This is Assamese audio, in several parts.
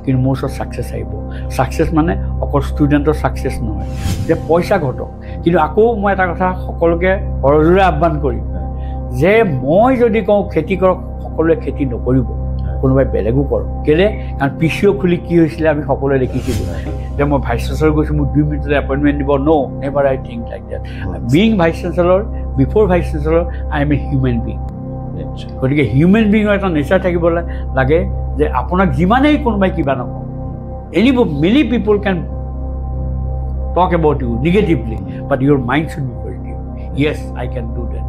কিন্তু মোৰ ওচৰত ছাকচেছ আহিব ছাকচেছ মানে অকল ষ্টুডেণ্টৰ ছাকচেছ নহয় যে পইচা ঘটক কিন্তু আকৌ মই এটা কথা সকলোকে সৰজোৰে আহ্বান কৰিম যে মই যদি কওঁ খেতি কৰক সকলোৱে খেতি নকৰিব কোনোবাই বেলেগো কৰক কেলে কাৰণ পিচিঅ' খুলি কি হৈছিলে আমি সকলোৱে দেখিছিলোঁ যে মই ভাইচ চেঞ্চেলৰ গৈছোঁ মোক 2 মিনিটতে এপইণ্টমেণ্ট দিব never I think like that being vice chancellor before vice chancellor I am a human being গতিকে হিউমেন বিঙৰ এটা নেচাৰ থাকিব লাগে যে আপোনাক যিমানেই কোনোবাই কিবা নকওঁ many people can talk about you negatively but your mind should be positive yes I can do that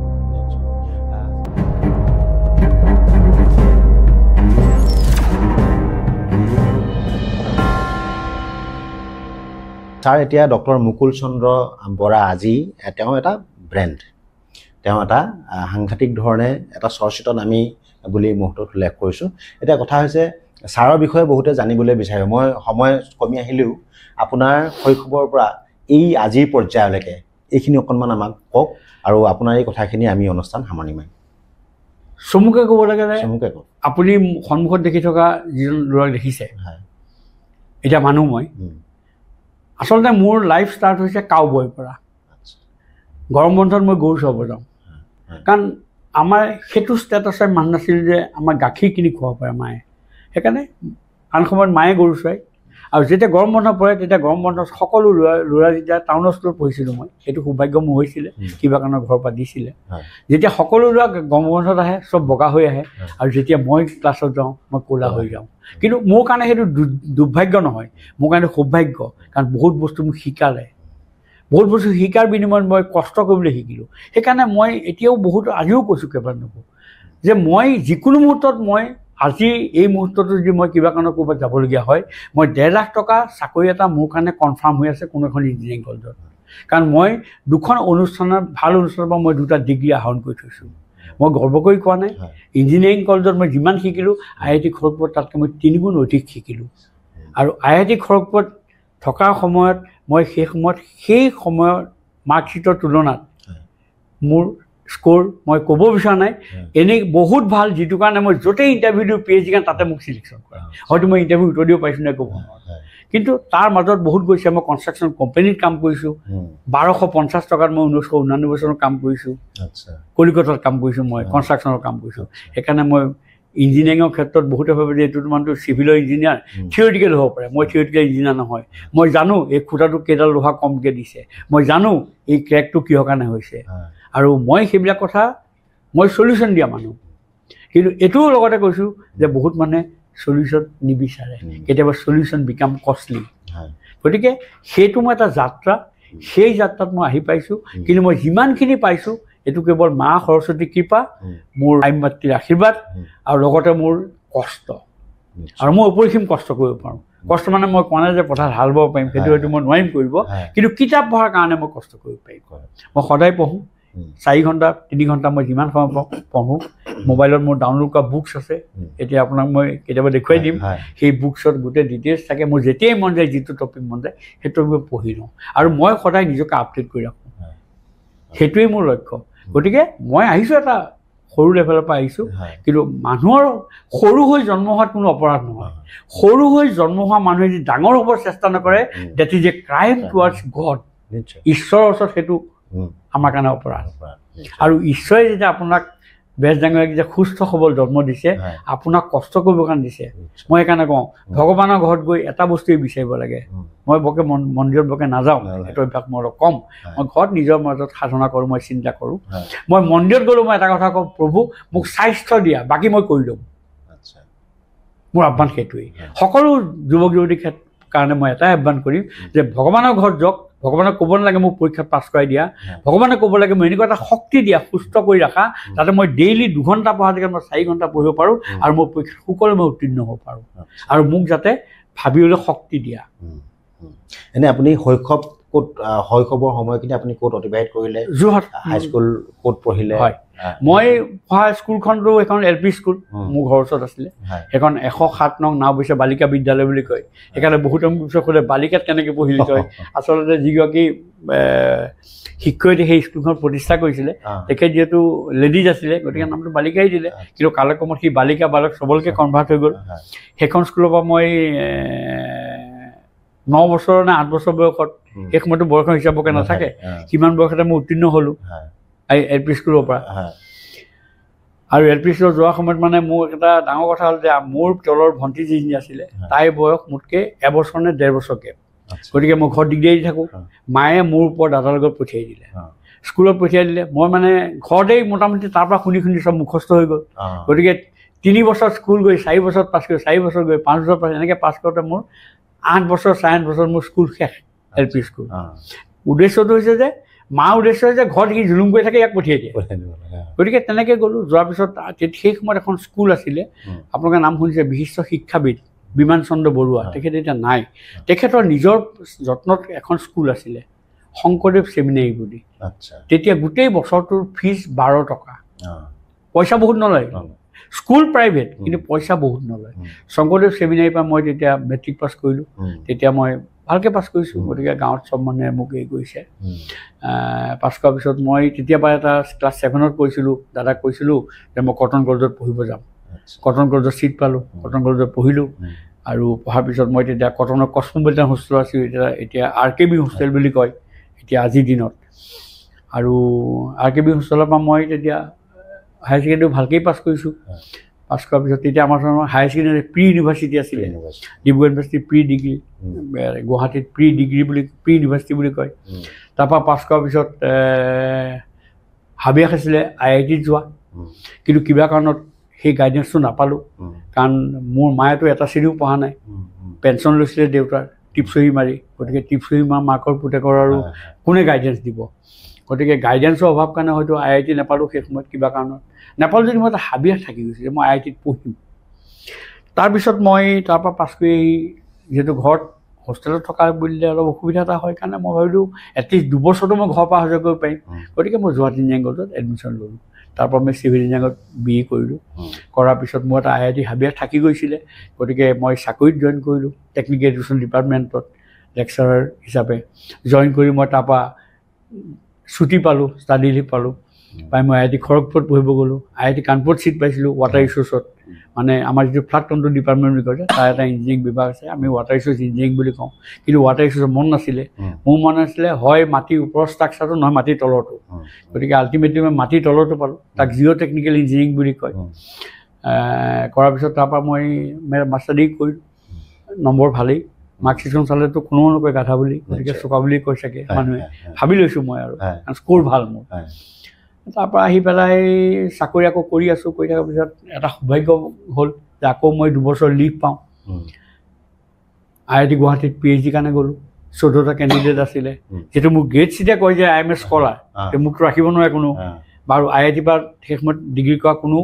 sir এতিয়া ডক্টৰ মুকুল চন্দ্ৰ বৰা আজি তেওঁ এটা ব্ৰেণ্ড তেওঁ এটা সাংঘাতিক ধৰণে এটা চৰ্চিত নামী বুলি মুহূৰ্তত উল্লেখ কৰিছোঁ এতিয়া কথা হৈছে ছাৰৰ বিষয়ে বহুতে জানিবলৈ বিচাৰে মই সময় কমি আহিলেও আপোনাৰ শৈশৱৰ পৰা এই আজিৰ পৰ্যায়লৈকে এইখিনি অকণমান আমাক কওক আৰু আপোনাৰ এই কথাখিনি আমি অনুষ্ঠান সামৰণি মাৰিম চমুকৈ ক'ব লাগে চমুকৈ কওক আপুনি সন্মুখত দেখি থকা যিজন ল'ৰাক দেখিছে এতিয়া মানুহ মই আচলতে মোৰ লাইফ ষ্টাৰ্ট হৈছে কাউবয়ৰ পৰা গৰম বন্ধত মই গৰু চৰাব যাওঁ কাৰণ আমাৰ সেইটো ষ্টেটাছৰ মানুহ নাছিল যে আমাৰ গাখীৰ কিনি খুৱাব পাৰে মায়ে সেইকাৰণে আন সময়ত মায়ে গৰু চৰায় আৰু যেতিয়া গৰম বন্ধ পৰে তেতিয়া গৰম বন্ধত সকলো ল'ৰা যেতিয়া টাউন স্কুলত পঢ়িছিলোঁ মই সেইটো সৌভাগ্য মোৰ হৈছিলে কিবা কাৰণত ঘৰৰ পৰা দিছিলে যেতিয়া সকলো ল'ৰা গৰম বন্ধত আহে চব বগা হৈ আহে আৰু যেতিয়া মই ক্লাছত যাওঁ মই ক'লা হৈ যাওঁ কিন্তু মোৰ কাৰণে সেইটো দুৰ্ভাগ্য নহয় মোৰ কাৰণে সৌভাগ্য কাৰণ বহুত বস্তু মোক শিকালে বহুত বস্তু শিকাৰ বিনিময়ত মই কষ্ট কৰিবলৈ শিকিলোঁ সেইকাৰণে মই এতিয়াও বহুত আজিও কৈছোঁ কেইবাৰ নকওঁ যে মই যিকোনো মুহূৰ্তত মই আজি এই মুহূৰ্তটো যদি মই কিবা কাৰণত ক'ৰবাত যাবলগীয়া হয় মই 1.5 লাখ টকা চাকৰি এটা মোৰ কাৰণে কনফাৰ্ম হৈ আছে কোনো এখন ইঞ্জিনিয়াৰিং কলেজত কাৰণ মই দুখন অনুষ্ঠানৰ ভাল অনুষ্ঠানৰ পৰা মই 2টা ডিগ্ৰী আহৰণ কৰি থৈছোঁ মই গৰ্ব কৰি কোৱা নাই ইঞ্জিনিয়াৰিং কলেজত মই যিমান শিকিলোঁ IIT খড়গপুৰত তাতকৈ মই 3 গুণ অধিক শিকিলোঁ আৰু IIT খড়গপুৰত থকাৰ সময়ত মই সেই সময়ৰ মাৰ্কশ্বিটৰ তুলনাত মোৰ স্ক'ৰ মই ক'ব বিচৰা নাই এনেই বহুত ভাল যিটো কাৰণে মই য'তেই ইণ্টাৰভিউ দিওঁ PhD কাৰণে তাতে মোক চিলেকশ্যন কৰে হয়তো মই ইণ্টাৰভিউ উত্তৰ দিব পাৰিছোঁ নাই ক'ব নোৱাৰোঁ কিন্তু তাৰ মাজত বহুত গৈছে মই কনষ্ট্ৰাকশ্যন কোম্পানীত কাম কৰিছোঁ 1250 টকাত মই 1999 চনত কাম কৰিছোঁ কলিকতাত কাম কৰিছোঁ মই কনষ্ট্ৰাকশ্যনৰ কাম কৰিছোঁ সেইকাৰণে মই ইঞ্জিনিয়াৰিঙৰ ক্ষেত্ৰত বহুতে ভাবে যে এইটো তোমাৰতো চিভিলৰ ইঞ্জিনিয়াৰ থিয়ৰিটিকেল হ'ব পাৰে মই থিয়ৰিটিকেল ইঞ্জিনিয়াৰ নহয় মই জানো এই খুঁটাটো কেইডাল লোহা কমকৈ দিছে মই জানো এই ক্ৰেকটো কিহৰ কাৰণে হৈছে আৰু মই সেইবিলাক কথা মই চলিউশ্যন দিয়া মানুহ কিন্তু এইটোও লগতে কৈছোঁ যে বহুত মানুহে চলিউশ্যন নিবিচাৰে কেতিয়াবা চলিউশ্যন বিকাম কষ্টলি গতিকে সেইটো মই এটা যাত্ৰা সেই যাত্ৰাত মই আহি পাইছোঁ কিন্তু মই যিমানখিনি পাইছোঁ এইটো কেৱল মা সৰস্বতীৰ কৃপা মোৰ আই মাতৃৰ আশীৰ্বাদ আৰু লগতে মোৰ কষ্ট আৰু মই অপৰিসীম কষ্ট কৰিব পাৰোঁ কষ্ট মানে মই কোৱা নাই যে পথাৰত হাল বাব পাৰিম সেইটো হয়তো মই নোৱাৰিম কৰিব কিন্তু কিতাপ পঢ়াৰ কাৰণে মই কষ্ট কৰিব পাৰিম মই সদায় পঢ়োঁ 4 ঘণ্টা 3 ঘণ্টা মই যিমান সময় পঢ়োঁ মোবাইলত মোৰ ডাউনলোড কৰা বুকছ আছে এতিয়া আপোনাক মই কেতিয়াবা দেখুৱাই দিম সেই বুকছত গোটেই ডিটেইলছ থাকে মোৰ যেতিয়াই মন যায় যিটো টপিক মন যায় সেইটো মই পঢ়ি লওঁ আৰু মই সদায় নিজকে আপডেট কৰি ৰাখোঁ সেইটোৱেই মোৰ লক্ষ্য গতিকে মই আহিছোঁ এটা সৰু লেভেলৰ পৰা আহিছোঁ কিন্তু মানুহৰ সৰু হৈ জন্ম হোৱাত কোনো অপৰাধ নহয় সৰু হৈ জন্ম হোৱা মানুহে যদি ডাঙৰ হ'বৰ চেষ্টা নকৰে that is a crime towards God ঈশ্বৰৰ ওচৰত সেইটো আমাৰ কাৰণে অপৰাধ আৰু ঈশ্বৰে যেতিয়া আপোনাক বেজ ডাঙৰীয়াক যে সুস্থ সবল জন্ম দিছে আপোনাক কষ্ট কৰিবৰ কাৰণে দিছে মই সেইকাৰণে কওঁ ভগৱানৰ ঘৰত গৈ এটা বস্তুৱেই বিচাৰিব লাগে মই বৰকৈ মন্দিৰত বৰকৈ নাযাওঁ সেইটো অভ্যাস মোৰ অলপ কম মই ঘৰত নিজৰ মাজত সাধনা কৰোঁ মই চিন্তা কৰোঁ মই মন্দিৰত গ'লেও মই এটা কথা কওঁ প্ৰভু মোক স্বাস্থ্য দিয়া বাকী মই কৰি ল'ম মোৰ আহ্বান সেইটোৱেই সকলো যুৱক যুৱতীৰ কাৰণে মই এটাই আহ্বান কৰিম যে ভগৱানৰ ঘৰত যাওক ভগৱানক ক'ব নালাগে মোক পৰীক্ষাত পাছ কৰাই দিয়া ভগৱানে ক'ব লাগে মই এনেকুৱা এটা শক্তি দিয়া সুস্থ কৰি ৰাখা যাতে মই ডেইলি 2 ঘণ্টা পঢ়া জেগাত মই 4 ঘণ্টা পঢ়িব পাৰোঁ আৰু মই পৰীক্ষাত সুকলে মই উত্তীৰ্ণ হ'ব পাৰোঁ আৰু মোক যাতে ভাবিবলৈ শক্তি দিয়া এনে আপুনি শৈশৱৰ সময়খিনি আপুনি ক'ত অতিবাহিত কৰিলে যোৰহাট হাইস্কুল ক'ত পঢ়িলে মই পঢ়া স্কুলখনটো এখন LP স্কুল মোৰ ঘৰৰ ওচৰত আছিলে সেইখন 107 নং নাওবৈচা বালিকা বিদ্যালয় বুলি কয় সেইকাৰণে বহুতে মোক সোধে বালিকাত কেনেকৈ পঢ়িলি কয় আচলতে যিগৰাকী শিক্ষয়িত্ৰী সেই স্কুলখন প্ৰতিষ্ঠা কৰিছিলে তেখেত যিহেতু লেডিজ আছিলে গতিকে নামটো বালিকাই দিলে কিন্তু কালক্ৰমত সি বালিকা বালক চবলকে কনভাৰ্ট হৈ গ'ল সেইখন স্কুলৰ পৰা মই 9 বছৰ নে 8 বছৰ বয়সত সেই সময়তো বয়সৰ হিচাপকে নাথাকে কিমান বয়সতে মই উত্তীৰ্ণ হ'লোঁ LP স্কুলৰ পৰা আৰু LP স্কুলত যোৱাৰ সময়ত মানে মোৰ এটা ডাঙৰ কথা হ'ল যে মোৰ তলৰ ভণ্টি যিজনী আছিলে তাইৰ বয়স মোতকৈ এবছৰ নে 1.5 বছৰ গেপ গতিকে মই ঘৰত দিগদাৰি দি থাকোঁ মায়ে মোৰ ওপৰত দাদাৰ লগত পঠিয়াই দিলে স্কুলত পঠিয়াই দিলে মই মানে ঘৰতেই মোটামুটি তাৰ পৰা শুনি শুনি চব মুখস্থ হৈ গ'ল গতিকে 3 বছৰ স্কুল গৈ 4 বছৰত পাছ কৰি 4 বছৰ গৈ 5 বছৰ পাছ এনেকৈ পাছ কৰোঁতে মোৰ 8 বছৰ 4 বছৰ মোৰ স্কুল শেষ LP স্কুল উদ্দেশ্যটো হৈছে যে মা উদ্দেশ্য যে ঘৰত সি জুলুম কৰি থাকে ইয়াক পঠিয়াই দিয়ে গতিকে তেনেকৈ গ'লোঁ যোৱাৰ পিছত সেই সময়ত এখন স্কুল আছিলে আপোনালোকে নাম শুনিছে বিশিষ্ট শিক্ষাবিদ বিমান চন্দ্ৰ বৰুৱা তেখেত এতিয়া নাই তেখেতৰ নিজৰ যত্নত এখন স্কুল আছিলে শংকৰদেৱ ছেমিনাৰী বুলি তেতিয়া গোটেই বছৰটোৰ ফিজ 12 টকা পইচা বহুত নলয় স্কুল প্ৰাইভেট কিন্তু পইচা বহুত নলয় শংকৰদেৱ ছেমিনাৰীৰ পৰা মই তেতিয়া মেট্ৰিক পাছ কৰিলোঁ তেতিয়া মই ভালকৈ পাছ কৰিছোঁ গতিকে গাঁৱত চব মানুহে মোক এই কৰিছে পাছ কৰাৰ পিছত মই তেতিয়াৰ পৰা এটা ক্লাছ 7ত কৈছিলোঁ দাদাক কৈছিলোঁ যে মই কটন কলেজত পঢ়িব যাম কটন কলেজত ছিট পালোঁ কটন কলেজত পঢ়িলোঁ আৰু পঢ়াৰ পিছত মই তেতিয়া কটনৰ কসমপলিটান হোষ্টেল আছিলোঁ এতিয়া RKB হোষ্টেল বুলি কয় এতিয়া আজিৰ দিনত আৰু RKB হোষ্টেলৰ পৰা মই তেতিয়া হায়াৰ ছেকেণ্ডেৰী ভালকেই পাছ কৰিছোঁ পাছ কৰাৰ পিছত তেতিয়া আমাৰ হায়াৰ ছেকেণ্ডেৰী প্ৰি ইউনিভাৰ্চিটি আছিলে ডিব্ৰুগড় ইউনিভাৰ্চিটি প্ৰি ডিগ্ৰী গুৱাহাটীত প্ৰি ডিগ্ৰী বুলি প্ৰি ইউনিভাৰ্চিটি বুলি কয় তাৰপৰা পাছ কৰাৰ পিছত হাবিয়াস আছিলে IITত যোৱা কিন্তু কিবা কাৰণত সেই গাইডেন্সটো নাপালোঁ কাৰণ মোৰ মায়েতো এটা চিৰিও পঢ়া নাই পেঞ্চন লৈছিলে দেউতাৰ টিপচহী মাৰি গতিকে টিপচহী মাকৰ পুতেকৰ আৰু কোনে গাইডেন্স দিব গতিকে গাইডেন্সৰ অভাৱ কাৰণে হয়তো IIT নাপালোঁ সেই সময়ত কিবা কাৰণত নাপালোঁ যদি মই এটা হাবিয়াস থাকি গৈছিলে মই IITত পঢ়িম তাৰপিছত মই তাৰপৰা পাছ কৰি যিহেতু ঘৰত হোষ্টেলত থকা বুলিলে অলপ অসুবিধা এটা হয় কাৰণে মই ভাবিলোঁ এটলিষ্ট 2 বছৰতো মই ঘৰৰ পৰা অহা যোৱা কৰিব পাৰিম গতিকে মই যোৰহাট ইঞ্জিনিয়াৰিং কলেজত এডমিশ্যন ল'লোঁ তাৰপৰা মই চিভিল ইঞ্জিনিয়াৰিঙত BA কৰিলোঁ কৰাৰ পিছত মোৰ এটা IIT হাবিয়াস থাকি গৈছিলে গতিকে মই চাকৰিত জইন কৰিলোঁ টেকনিকেল এডুকেশ্যন ডিপাৰ্টমেণ্টত লেকচাৰাৰ হিচাপে জইন কৰি মই তাৰপৰা ছুটি পালোঁ ষ্টাডি লিভ পালোঁ পাই মই IIT খড়গপুৰত পঢ়িব গ'লোঁ IIT কানপুৰত ছিট পাইছিলোঁ ৱাটাৰ ৰিচোৰ্চত মানে আমাৰ যিটো ফ্লাড কণ্ট্ৰল ডিপাৰ্টমেণ্ট বুলি কয় তাৰ এটা ইঞ্জিনিয়াৰিং বিভাগ আছে আমি ৱাটাৰ ৰিচোৰ্চ ইঞ্জিনিয়াৰিং বুলি কওঁ কিন্তু ৱাটাৰ ৰিচোৰ্চৰ মন নাছিলে মোৰ মন আছিলে হয় মাটিৰ ওপৰৰ ষ্ট্ৰাকচাৰটো নহয় মাটিৰ তলৰটো গতিকে আল্টিমেটলি মই মাটিৰ তলৰটো পালোঁ তাক জিঅ' টেকনিকেল ইঞ্জিনিয়াৰিং বুলি কয় কৰাৰ পিছত তাৰপৰা মই মাষ্টাৰ ডিগ্ৰী কৰিলোঁ নম্বৰ ভালেই মাৰ্কশ্বিটখন চালেতো কোনেও নকয় গাধা বুলি গতিকে চোকা বুলি কৈ চাগে মানুহে ভাবি লৈছোঁ মই আৰু স্ক'ৰ ভাল মোৰ তাৰপৰা আহি পেলাই চাকৰি আকৌ কৰি আছোঁ কৰি থকাৰ পিছত এটা সৌভাগ্য হ'ল যে আকৌ মই 2 বছৰ লিভ পাওঁ IIT গুৱাহাটীত PhD কাৰণে গ'লোঁ 14টা কেণ্ডিডেট আছিলে যিহেতু মোৰ গ্ৰেড চিটে কয় যে I am a স্কলাৰ মোকতো ৰাখিব নোৱাৰে কোনো বাৰু IIT পৰা সেই সময়ত ডিগ্ৰী কৰা কোনো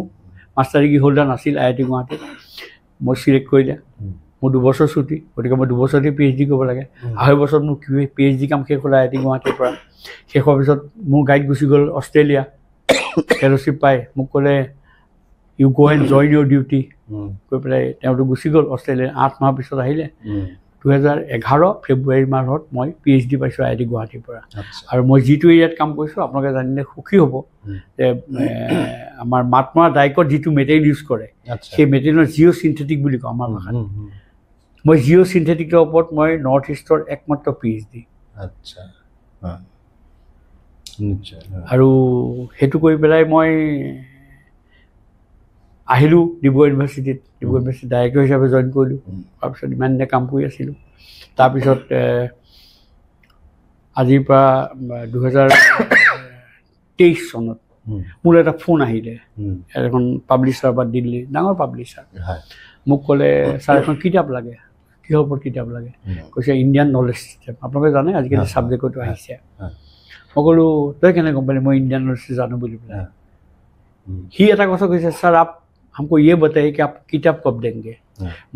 মাষ্টাৰ ডিগ্ৰী হোল্ডাৰ নাছিল IIT গুৱাহাটীত মই চিলেক্ট কৰিলে মোৰ 2 বছৰ ছুটি গতিকে মই 2 বছৰতে PhD কৰিব লাগে 2.5 বছৰত মোৰ PhD কাম শেষ হ'ল IIT গুৱাহাটীৰ পৰা শেষ হোৱাৰ পিছত মোৰ গাইড গুচি গ'ল অষ্ট্ৰেলিয়া ফেলোশ্বিপ পাই মোক ক'লে you go and join Euro duty কৈ পেলাই তেওঁতো গুচি গ'ল অষ্ট্ৰেলিয়া 8 মাহৰ পিছত আহিলে 2011 ফেব্ৰুৱাৰী মাহত মই PhD পাইছোঁ IIT গুৱাহাটীৰ পৰা আৰু মই যিটো এৰিয়াত কাম কৰিছোঁ আপোনালোকে জানিলে সুখী হ'ব যে আমাৰ মাতমৰা ডাইকত যিটো মেটেৰিয়েল ইউজ কৰে সেই মেটেৰিয়েলৰ জিঅ' চিন্থেটিক বুলি কওঁ আমাৰ ভাষাত মই জিঅ' চিন্থেটিকৰ ওপৰত মই নৰ্থ ইষ্টৰ একমাত্ৰ PhD আৰু সেইটো কৰি পেলাই মই আহিলোঁ ডিব্ৰুগড় ইউনিভাৰ্চিটিত ডাইৰেক্টৰ হিচাপে জইন কৰিলোঁ তাৰপিছত ইমান দিনে কাম কৰি আছিলোঁ তাৰপিছত আজিৰ পৰা 2023 চনত মোৰ এটা ফোন আহিলে এখন পাব্লিছাৰ পৰা দিল্লী ডাঙৰ পাব্লিছাৰ মোক ক'লে ছাৰ এখন কিতাপ লাগে কিহৰ ওপৰত কিতাপ লাগে কৈছে ইণ্ডিয়ান নলেজ ছিষ্টেম আপোনালোকে জানে আজিকালি ছাবজেক্টতো আহিছে মই ক'লোঁ তই কেনে গম পালি মই ইণ্ডিয়ান নলেজ জানো বুলি পেলাই সি এটা কথা কৈছে ছাৰ हमको ये बताइए कि आप किताब कब देंगे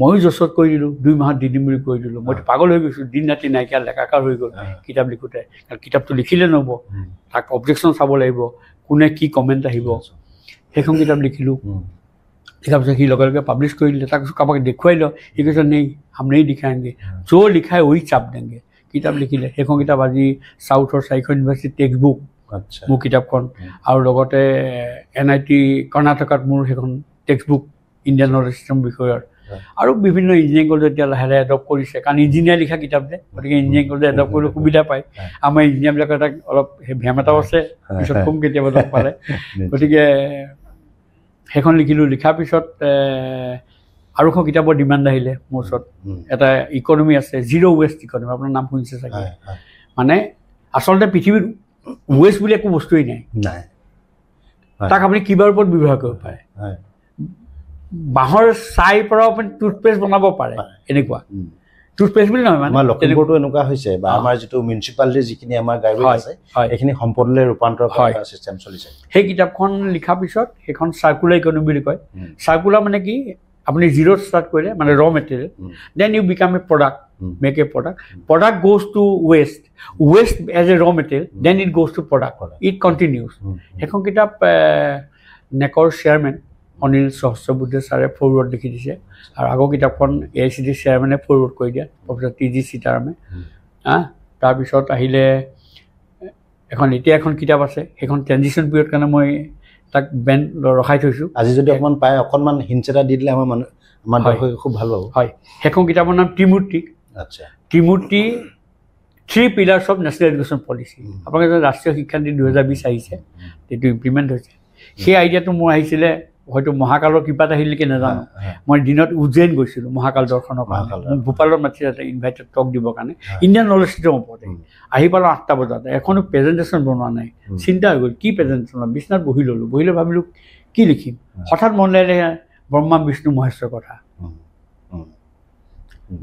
ময়ো জছত কৰি দিলোঁ 2 মাহত দি দিম বুলি কৈ দিলোঁ মইতো পাগল হৈ গৈছোঁ দিন ৰাতি নাইকিয়া লেখাকাৰ হৈ গ'ল কিতাপ লিখোঁতে কাৰণ কিতাপটো লিখিলে নহ'ব তাক অবজেকশ্যন চাব লাগিব কোনে কি কমেণ্ট আহিব সেইখন কিতাপ লিখিলোঁ লিখাৰ পিছত সি লগে লগে পাব্লিছ কৰি দিলে তাৰপিছত কাৰোবাক দেখুৱাই লওঁ সি কৈছে নেই हम नहीं दिखाएंगे जो लिखा है वही छाप देंगे किताब लिखिले সেইখন কিতাপ আজি সাউথৰ 4খন ইউনিভাৰ্চিটি টেক্সট বুক মোৰ কিতাপখন আৰু লগতে NIT কৰ্ণাটকাত মোৰ সেইখন text book Indian knowledge system বিষয়ৰ আৰু বিভিন্ন ইঞ্জিনিয়াৰিং কলেজ এতিয়া লাহে লাহে এডপ্ট কৰিছে কাৰণ ইঞ্জিনিয়াৰ লিখা কিতাপ যে গতিকে ইঞ্জিনিয়াৰিং কলেজ এডপ্ট কৰিবলৈ সুবিধা পায় আমাৰ ইঞ্জিনিয়াৰবিলাকৰ এটা অলপ ভেম এটাও আছে পিছত কম কেতিয়াবা লগ পালে গতিকে সেইখন লিখিলোঁ লিখাৰ পিছত আৰু এখন কিতাপৰ ডিমাণ্ড আহিলে মোৰ ওচৰত এটা ইকনমি আছে জিৰ' ৱেষ্ট ইকনমি আপোনাৰ নাম শুনিছে চাগে মানে আচলতে পৃথিৱীত ৱেষ্ট বুলি একো বস্তুৱেই নাই তাক আপুনি কিবাৰ ওপৰত ব্যৱহাৰ কৰিব পাৰে বাঁহৰ ছাইৰ পৰাও আপুনি টুথপেষ্ট বনাব পাৰে এনেকুৱা টুথপেষ্ট বুলি নহয় মানে লখিমপুৰটো এনেকুৱা হৈছে বা আমাৰ যিটো মিউনিচিপালিটিৰ যিখিনি আমাৰ গাৰ্বেজ আছে এইখিনি সম্পদলৈ ৰূপান্তৰ কৰা চিষ্টেম চলিছে সেই কিতাপখন লিখাৰ পিছত সেইখন চাৰ্কুলাৰ ইকনমি বুলি কয় চাৰ্কুলাৰ মানে কি আপনি জিরো স্টার্ট করে মানে raw material then you become a product make a product goes to waste as a raw material then it goes to product it continues সেইখন কিতাপ নেকৰ চেয়াৰমেন অনিল সহস্ৰবুদ্ধে ছাৰে ফৰৱাৰ্ড লিখি দিছে আৰু আগৰ কিতাপখন AICD চেয়াৰমেনে ফৰৱাৰ্ড কৰি দিয়া প্ৰফেচৰ TG সীতাৰামে তাৰপিছত আহিলে এতিয়া এখন কিতাপ আছে সেইখন ট্ৰেনজিশ্যন পিৰিয়ড কাৰণে মই তাক বেন ৰখাই থৈছোঁ আজি যদি অকণমান পায় অকণমান হিণ্ট এটা দি দিলে আমাৰ খুব ভাল পাব হয় সেইখন কিতাপৰ নাম ত্ৰিমূৰ্তি আচ্ছা Trimurti 3 pillars of national education policy আপোনালোকে ৰাষ্ট্ৰীয় শিক্ষানীতি 2020 আহিছে সেইটো ইমপ্লিমেণ্ট হৈছে সেই আইডিয়াটো মোৰ আহিছিলে হয়তো মহাকালৰ কিপাত আহিলে কি নাজানো মই দিনত উজ্জয়ন গৈছিলোঁ মহাকাল দৰ্শনৰ কাৰণে ভূপালৰ মাতিছে এটা ইনভাইটেড টক দিবৰ কাৰণে ইণ্ডিয়ান নলেজ চিষ্টেমৰ ওপৰতে আহি পালোঁ 8টা বজাত এখনো প্ৰেজেণ্টেশ্যন বনোৱা নাই চিন্তা হৈ গ'ল কি প্ৰেজেণ্টেশ্যন বিচনাত বহি ল'লোঁ বহিলৈ ভাবিলোঁ কি লিখিম হঠাৎ মনলৈ আহিলে ব্ৰহ্মা বিষ্ণু মহেশৰ কথা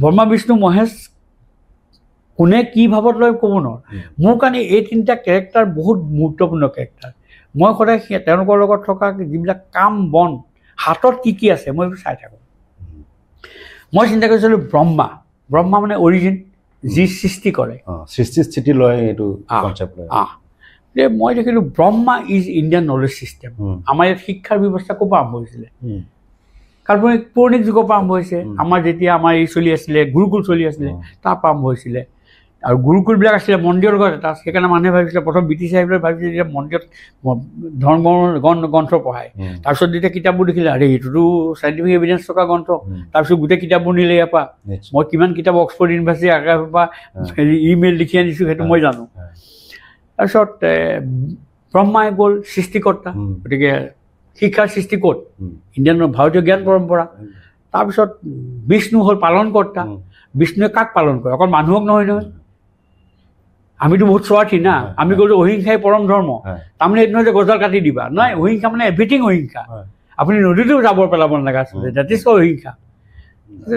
ব্ৰহ্মা বিষ্ণু মহেশ কোনে কি ভাৱত লয় ক'ব নোৱাৰোঁ মোৰ কাৰণে এই 3টা কেৰেক্টাৰ বহুত গুৰুত্বপূৰ্ণ কেৰেক্টাৰ মই সদায় তেওঁলোকৰ লগত থকা যিবিলাক কাম বন হাতত কি আছে মই এইবোৰ চাই থাকোঁ মই চিন্তা কৰিছিলোঁ ব্ৰহ্মা মানে অৰিজিন যি সৃষ্টি কৰে সৃষ্টি স্থিতি লয় এইটো কনচেপ্ট লয় মই দেখিলোঁ Brahma is Indian knowledge system আমাৰ ইয়াত শিক্ষাৰ ব্যৱস্থা ক'ৰ পৰা আৰম্ভ হৈছিলে কাল্পনিক পৌৰাণিক যুগৰ পৰা আৰম্ভ হৈছে আমাৰ যেতিয়া আমাৰ এই চলি আছিলে গুৰুকুল চলি আছিলে তাৰ পৰা আৰম্ভ হৈছিলে আৰু গুৰুকুলবিলাক আছিলে মন্দিৰৰ লগত এটা সেইকাৰণে মানুহে ভাবিছিলে প্ৰথম ব্ৰিটিছ আহিবলৈ ভাবিছিলে যেতিয়া মন্দিৰত ধৰ্মৰ গ্ৰন্থ পঢ়ায় তাৰপিছত যেতিয়া কিতাপবোৰ দেখিলে আৰে এইটোতো চাইণ্টিফিক এভিডেঞ্চ থকা গ্ৰন্থ তাৰপিছত গোটেই কিতাপবোৰ নিলে ইয়াৰ পৰা মই কিমান কিতাপ অক্সফৰ্ড ইউনিভাৰ্চিটি আৰ্কাইভৰ পৰা ইমেইল লিখি আনিছোঁ সেইটো মই জানো তাৰপিছত ব্ৰহ্মাই গ'ল সৃষ্টিকৰ্তা গতিকে শিক্ষাৰ সৃষ্টি ক'ত ইণ্ডিয়ান ভাৰতীয় জ্ঞান পৰম্পৰা তাৰপিছত বিষ্ণু হ'ল পালনকৰ্তা বিষ্ণুৱে কাক পালন কৰে অকল মানুহক নহয় আমিতো বহুত স্বাৰ্থী না আমি ক'লোঁ অহিংসাই পৰম ধৰ্ম তাৰমানে এইটো নহয় যে গছডাল কাটি দিবা নহয় অহিংসা মানে এভৰিথিং অহিংসা আপুনি নদীতেও জাবৰ পেলাব নালাগে আচলতে ডেট ইজ কল্ড অহিংসা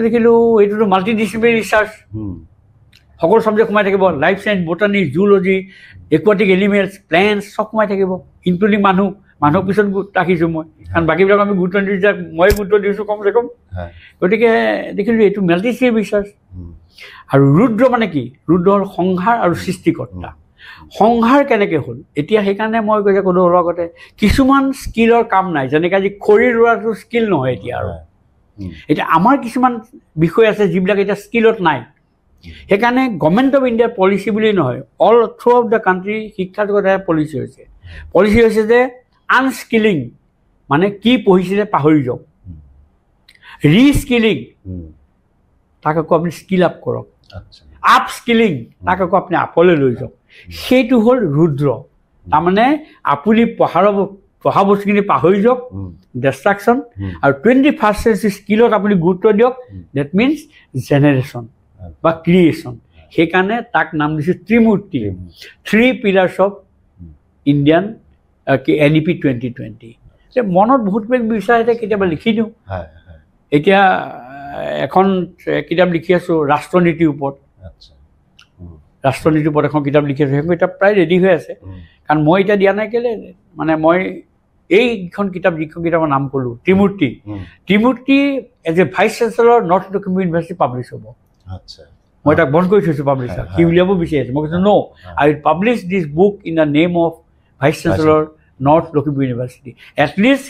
দেখিলোঁ এইটোতো মাল্টি ডিচিপ্লিনাৰী ৰিচাৰ্চ সকলো চাবজেক্ট সোমাই থাকিব life science botany zoology aquatic elements plants চব সোমাই থাকিব ইনক্লুডিং মানুহক পিছত ৰাখিছোঁ মই কাৰণ বাকীবিলাক আমি গুৰুত্ব নিদিওঁ মই গুৰুত্ব দিছোঁ কমচে কম গতিকে দেখিলোঁ এইটো মাল্টিচিপ্লিনাৰী ৰিচাৰ্চ আৰু ৰুদ্ৰ মানে কি ৰুদ্ৰ হ'ল সংহাৰ আৰু সৃষ্টিকৰ্তা সংহাৰ কেনেকৈ হ'ল এতিয়া সেইকাৰণে মই কৈছে ক'লো অলপ আগতে কিছুমান স্কিলৰ কাম নাই যেনেকৈ আজি খৰি ৰোৱাটো স্কিল নহয় এতিয়া আৰু এতিয়া আমাৰ কিছুমান বিষয় আছে যিবিলাক এতিয়া স্কিলত নাই সেইকাৰণে গভৰ্ণমেণ্ট অফ ইণ্ডিয়াৰ পলিচি বুলি নহয় all through of the country শিক্ষাৰ কথা পলিচি হৈছে যে আনস্কিলিং মানে কি পঢ়িছিলে পাহৰি যাওক ৰিস্কিলিং তাক আকৌ আপুনি স্কিল আপ কৰক আপ স্কিলিং তাক আকৌ আপুনি আপলৈ লৈ যাওক সেইটো হ'ল ৰুদ্ৰ তাৰমানে আপুনি পঢ়া বস্তুখিনি পাহৰি যাওক ডিষ্ট্ৰাকশ্যন আৰু 21st century স্কিলত আপুনি গুৰুত্ব দিয়ক ডেট মিনছ জেনেৰেশ্যন বা ক্ৰিয়েশ্যন সেইকাৰণে তাক নাম দিছোঁ Trimurti 3 pillars of Indian NEP 2020 মনত বহুত বিচাৰে কেতিয়াবা লিখি দিওঁ এতিয়া এখন কিতাপ লিখি আছোঁ ৰাষ্ট্ৰনীতিৰ ওপৰত এখন কিতাপ লিখি আছোঁ সেইখন কিতাপ প্ৰায় ৰেডি হৈ আছে কাৰণ মই এতিয়া দিয়া নাই কেলৈ মানে মই এইখন কিতাপ যিখন কিতাপৰ নাম ক'লোঁ Trimurti as a vice chancellor North Lakhimpur University publish হ'ব মই তাক বন্ধ কৰি থৈছোঁ পাব্লিছাৰ সি উলিয়াব বিচাৰি আছোঁ মই কৈছোঁ no' I will publish this book in the name of vice chancellor North Lokibu University. At least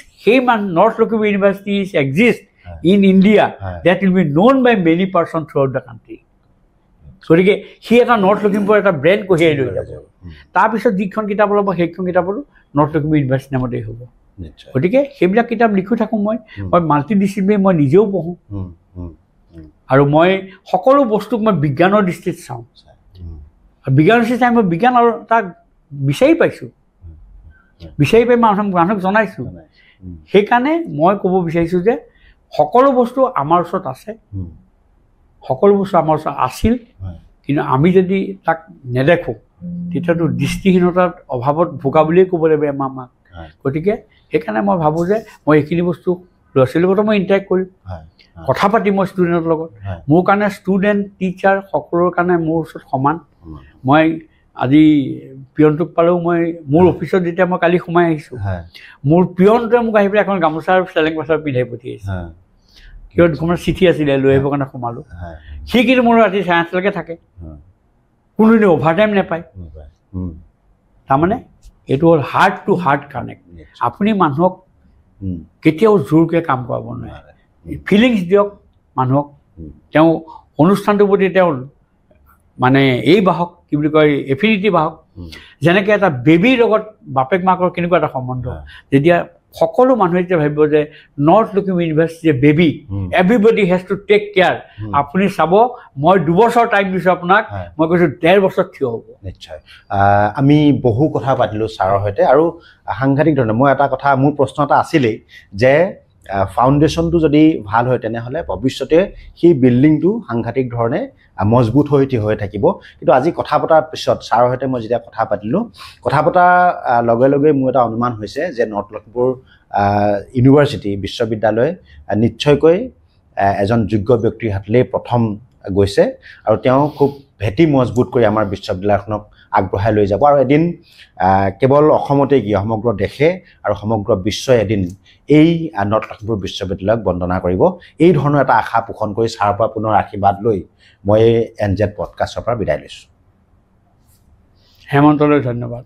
North Lokibu University exists in India. That will be known by many persons throughout the country. গতিকে সি এটা নৰ্থ লখিমপুৰ এটা ব্ৰেণ্ড কঢ়িয়াই লৈ যাব তাৰপিছত যিখন কিতাপ ওলাব সেইখন কিতাপৰো নৰ্থ লখিমপুৰ ইউনিভাৰ্চিটি নামতেই হ'ব গতিকে সেইবিলাক কিতাপ লিখি থাকোঁ মই মাল্টি ডিচিপ্লিন মই নিজেও পঢ়োঁ আৰু মই সকলো বস্তুক মই বিজ্ঞানৰ দৃষ্টিত চাওঁ বিজ্ঞানৰ দৃষ্টিত চাই মই বিজ্ঞান আৰু তাক বিচাৰি পাইছোঁ বিচাৰি পাই মানুহক জনাইছোঁ সেইকাৰণে মই ক'ব বিচাৰিছোঁ যে সকলো বস্তু আমাৰ ওচৰত আছে সকলো বস্তু আমাৰ ওচৰত আছিল কিন্তু আমি যদি তাক নেদেখোঁ তেতিয়াতো দৃষ্টিহীনতাৰ অভাৱত ভোগা বুলিয়েই ক'ব লাগিব আমাক গতিকে সেইকাৰণে মই ভাবোঁ যে মই এইখিনি বস্তু ল'ৰা ছোৱালীৰ লগত মই ইণ্টাৰেক্ট কৰিম কথা পাতিম মই ষ্টুডেণ্টৰ লগত মোৰ কাৰণে ষ্টুডেণ্ট টিচাৰ সকলোৰে কাৰণে মোৰ ওচৰত সমান মই আজি পিয়নটোক পালেও মই মোৰ অফিচত যেতিয়া মই কালি সোমাই আহিছোঁ মোৰ পিয়নটোৱে মোক আহি পেলাই এখন গামোচা আৰু চেলেং পাচাৰ পিন্ধাই পঠিয়াইছে কিয় তোমাৰ চিঠি আছিলে লৈ আহিবৰ কাৰণে সোমালোঁ সি কিন্তু মোৰ ৰাতি 8:30লৈকে থাকে কোনোদিনে অভাৰ টাইম নাপায় তাৰমানে এইটো হ'ল হাৰ্ট টু হাৰ্ট কানেক্ট আপুনি মানুহক কেতিয়াও জোৰকৈ কাম কৰাব নোৱাৰে ফিলিংছ দিয়ক মানুহক তেওঁ অনুষ্ঠানটোৰ প্ৰতি তেওঁ মানে এই বাহক কি বুলি কয় এফিনিটি বাহক যেনেকৈ এটা বেবীৰ লগত বাপেক মাকৰ কেনেকুৱা এটা সম্বন্ধ যেতিয়া সকলো মানুহে যেতিয়া ভাবিব যে north Lakhimpur university baby everybody has to take care আপুনি চাব মই 2 বছৰ টাইম দিছোঁ আপোনাক মই কৈছোঁ 1.5 বছৰ থিয় হ'ব নিশ্চয় আমি বহু কথা পাতিলোঁ ছাৰৰ সৈতে আৰু সাংঘাতিক ধৰণে মই এটা কথা মোৰ প্ৰশ্ন এটা আছিলেই যে ফাউণ্ডেশ্যনটো যদি ভাল হয় তেনেহ'লে ভৱিষ্যতে সেই বিল্ডিংটো সাংঘাতিক ধৰণে মজবুত হৈ থাকিব কিন্তু আজি কথা পতাৰ পিছত ছাৰৰ সৈতে মই যেতিয়া কথা পাতিলোঁ কথা পতাৰ লগে লগে মোৰ এটা অনুমান হৈছে যে নৰ্থ লখিমপুৰ ইউনিভাৰ্চিটি বিশ্ববিদ্যালয় নিশ্চয়কৈ এজন যোগ্য ব্যক্তিৰ হাতলৈ প্ৰথম গৈছে আৰু তেওঁ খুব ভেটি মজবুত কৰি আমাৰ বিশ্ববিদ্যালয়খনক আগবঢ়াই লৈ যাব আৰু এদিন কেৱল অসমতে কি সমগ্ৰ দেশে আৰু সমগ্ৰ বিশ্বই এদিন এই নৰ্থ লখিমপুৰ বিশ্ববিদ্যালয়ক বন্দনা কৰিব এই ধৰণৰ এটা আশা পোষণ কৰি ছাৰৰ পৰা পুনৰ আশীৰ্বাদ লৈ মই NZ পডকাষ্টৰ পৰা বিদায় লৈছোঁ হেমন্তলৈ ধন্যবাদ